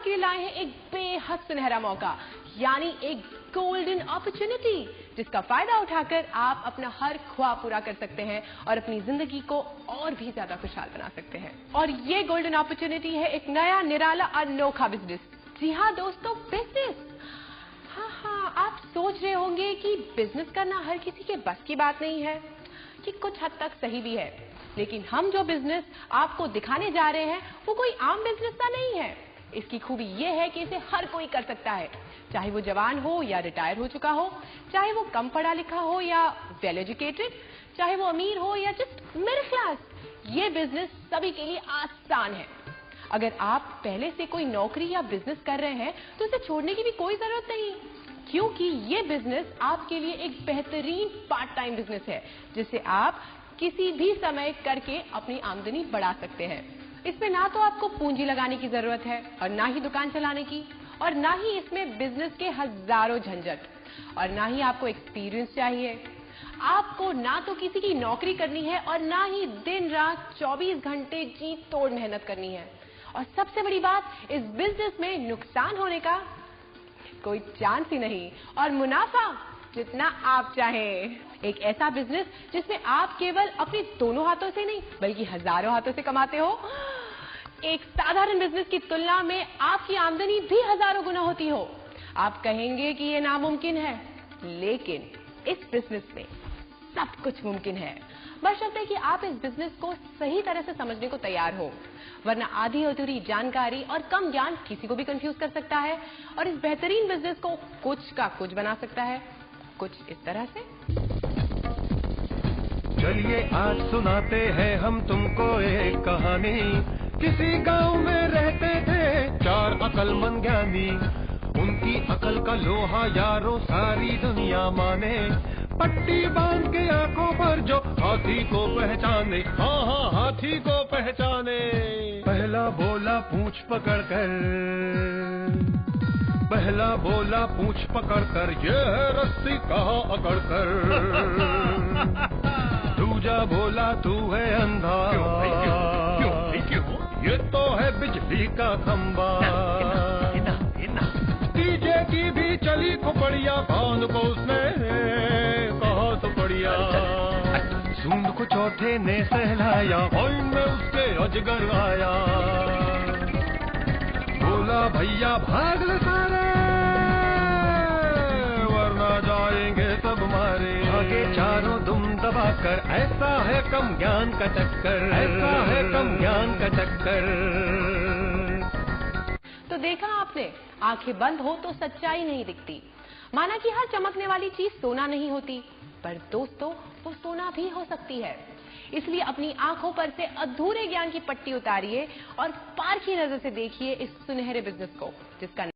आपके लिए लाए हैं एक बेहद सुनहरा मौका, यानी एक गोल्डन अपॉर्चुनिटी, जिसका फायदा उठाकर आप अपना हर ख्वाब पूरा कर सकते हैं और अपनी जिंदगी को और भी ज्यादा खुशहाल बना सकते हैं। और ये गोल्डन अपॉर्चुनिटी है एक नया निराला अनोखा बिजनेस। जी हाँ दोस्तों, बिजनेस। हाँ, आप सोच रहे होंगे कि बिजनेस करना हर किसी के बस की बात नहीं है, कि कुछ हद तक सही भी है, लेकिन हम जो बिजनेस आपको दिखाने जा रहे हैं वो कोई आम बिजनेस का नहीं है। इसकी खूबी ये है कि इसे हर कोई कर सकता है, चाहे वो जवान हो या रिटायर हो चुका हो, चाहे वो कम पढ़ा लिखा हो या वेल एजुकेटेड, चाहे वो अमीर हो या जस्ट मिडिल क्लास। ये बिजनेस सभी के लिए आसान है। अगर आप पहले से कोई नौकरी या बिजनेस कर रहे हैं तो इसे छोड़ने की भी कोई जरूरत नहीं, क्योंकि ये बिजनेस आपके लिए एक बेहतरीन पार्ट टाइम बिजनेस है, जिसे आप किसी भी समय करके अपनी आमदनी बढ़ा सकते हैं। इसमें ना तो आपको पूंजी लगाने की जरूरत है और ना ही दुकान चलाने की, और ना ही इसमें बिजनेस के हजारों झंझट, और ना ही आपको एक्सपीरियंस चाहिए। आपको ना तो किसी की नौकरी करनी है और ना ही दिन रात 24 घंटे जी तोड़ मेहनत करनी है। और सबसे बड़ी बात, इस बिजनेस में नुकसान होने का कोई चांस ही नहीं, और मुनाफा जितना आप चाहें। एक ऐसा बिजनेस जिसमें आप केवल अपने दोनों हाथों से नहीं बल्कि हजारों हाथों से कमाते हो। एक साधारण बिजनेस की तुलना में आपकी आमदनी भी हजारों गुना होती हो। आप कहेंगे कि ये नामुमकिन है, लेकिन इस बिजनेस में सब कुछ मुमकिन है, बशर्ते कि आप इस बिजनेस को सही तरह से समझने को तैयार हो, वरना आधी अधूरी जानकारी और कम ज्ञान किसी को भी कंफ्यूज कर सकता है और इस बेहतरीन बिजनेस को कुछ का कुछ बना सकता है। कुछ इस तरह से। चलिए आज सुनाते हैं हम तुमको एक कहानी। किसी गांव में रहते थे 4 अकलमंद ज्ञानी। उनकी अकल का लोहा यारों सारी दुनिया माने। पट्टी बांध के आंखों पर जो हाथी को पहचाने, हाँ हाथी को पहचाने। पहला बोला पूंछ पकड़कर, पहला बोला पूंछ पकड़कर, ये है रस्सी कहाँ अकड़कर। दूजा बोला तू है अंधा, क्यों? ये तो है बिजली का खंबा। तीजे की भी चली खोपड़िया, कान को उसने कहा तो बढ़िया। सूंड को चौथे ने सहलाया, कोइन में उसके अजगर आया। बोला भैया भाग ले सारे, वरना जाएंगे सब मारे। आगे चारों दुम दबाकर, ऐसा है कम ज्ञान का चक्कर, ऐसा है कम ज्ञान का चक्कर। तो देखा आपने, आंखें बंद हो तो सच्चाई नहीं दिखती। माना कि हर चमकने वाली चीज सोना नहीं होती, पर दोस्तों वो सोना भी हो सकती है। इसलिए अपनी आंखों पर से अधूरे ज्ञान की पट्टी उतारिए और पारखी नजर से देखिए इस सुनहरे बिजनेस को, जिसका